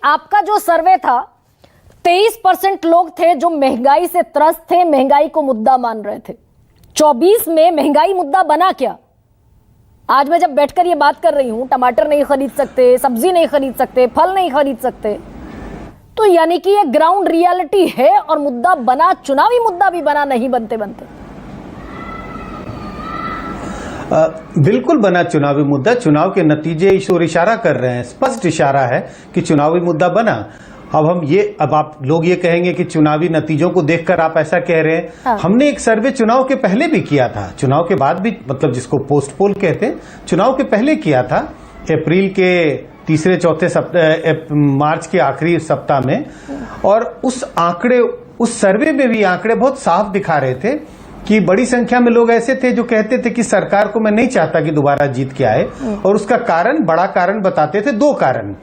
आपका जो सर्वे था 23% लोग थे जो महंगाई से त्रस्त थे, महंगाई को मुद्दा मान रहे थे। 24 में महंगाई मुद्दा बना क्या? आज मैं जब बैठकर ये बात कर रही हूं, टमाटर नहीं खरीद सकते, सब्जी नहीं खरीद सकते, फल नहीं खरीद सकते, तो यानी कि ये ग्राउंड रियलिटी है और मुद्दा बना, चुनावी मुद्दा भी बना नहीं बनते बनते। बिल्कुल बना चुनावी मुद्दा। चुनाव के नतीजे इस ओर इशारा कर रहे हैं, स्पष्ट इशारा है कि चुनावी मुद्दा बना। अब आप लोग ये कहेंगे कि चुनावी नतीजों को देखकर आप ऐसा कह रहे हैं। हाँ। हमने एक सर्वे चुनाव के पहले भी किया था, चुनाव के बाद भी, मतलब जिसको पोस्ट पोल कहते हैं, चुनाव के पहले किया था, अप्रैल के तीसरे चौथे सप्ताह, मार्च के आखिरी सप्ताह में। और उस सर्वे में भी आंकड़े बहुत साफ दिखा रहे थे कि बड़ी संख्या में लोग ऐसे थे जो कहते थे कि सरकार को मैं नहीं चाहता कि दोबारा जीत के आए। और उसका बड़ा कारण बताते थे, दो कारण।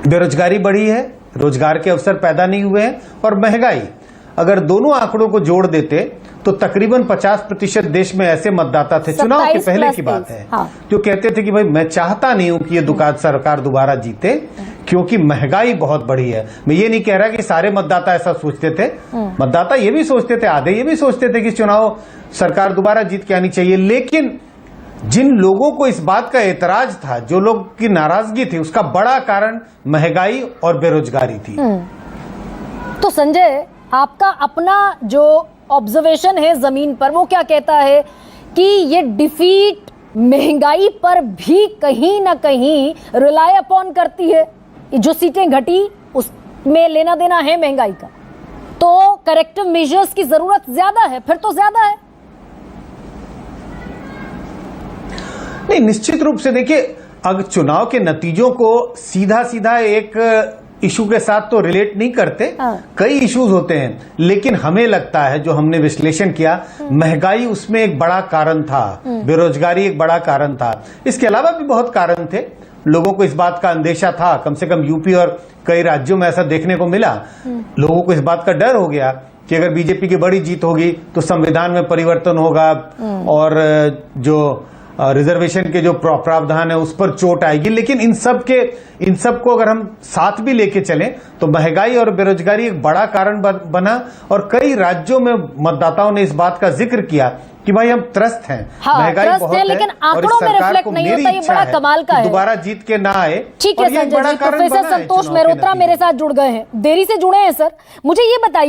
बेरोजगारी बढ़ी है, रोजगार के अवसर पैदा नहीं हुए हैं, और महंगाई। अगर दोनों आंकड़ों को जोड़ देते तो तकरीबन 50% देश में ऐसे मतदाता थे, चुनाव के पहले की बात है, हाँ, जो कहते थे कि भाई मैं चाहता नहीं हूं कि ये सरकार दोबारा जीते क्योंकि महंगाई बहुत बढ़ी है। मैं ये नहीं कह रहा कि सारे मतदाता ऐसा सोचते थे, मतदाता ये भी सोचते थे, आधे ये भी सोचते थे कि चुनाव सरकार दोबारा जीत के आनी चाहिए। लेकिन जिन लोगों को इस बात का एतराज था, जो लोग की नाराजगी थी, उसका बड़ा कारण महंगाई और बेरोजगारी थी। तो संजय, आपका अपना जो ऑब्जर्वेशन है जमीन पर, वो क्या कहता है कि ये डिफीट महंगाई पर भी कहीं ना कहीं रिलाय अपॉन करती है? जो सीटें घटी उसमें लेना देना है महंगाई का, तो करेक्टिव मेजर्स की जरूरत ज्यादा है, फिर तो ज्यादा है। नहीं, निश्चित रूप से देखिए, अगर चुनाव के नतीजों को सीधा सीधा एक इशू के साथ तो रिलेट नहीं करते, कई इश्यूज होते हैं, लेकिन हमें लगता है, जो हमने विश्लेषण किया, महंगाई उसमें एक बड़ा कारण था, बेरोजगारी एक बड़ा कारण था। इसके अलावा भी बहुत कारण थे। लोगों को इस बात का अंदेशा था, कम से कम यूपी और कई राज्यों में ऐसा देखने को मिला। लोगों को इस बात का डर हो गया कि अगर बीजेपी की बड़ी जीत होगी तो संविधान में परिवर्तन होगा और जो रिजर्वेशन के जो प्रावधान है उस पर चोट आएगी। लेकिन इन सब को अगर हम साथ भी लेके चलें तो महंगाई और बेरोजगारी एक बड़ा कारण बना, और कई राज्यों में मतदाताओं ने इस बात का जिक्र किया कि भाई हम त्रस्त हैं, हाँ, महंगाई बहुत है, लेकिन और इस सरकार को मेरी इच्छा है कि दोबारा जीत के ना आए। ठीक है संजय जी, प्रोफेसर संतोष मेहरोत्रा मेरे साथ जुड़ गए हैं, देरी से जुड़े हैं सर। मुझे ये बताइए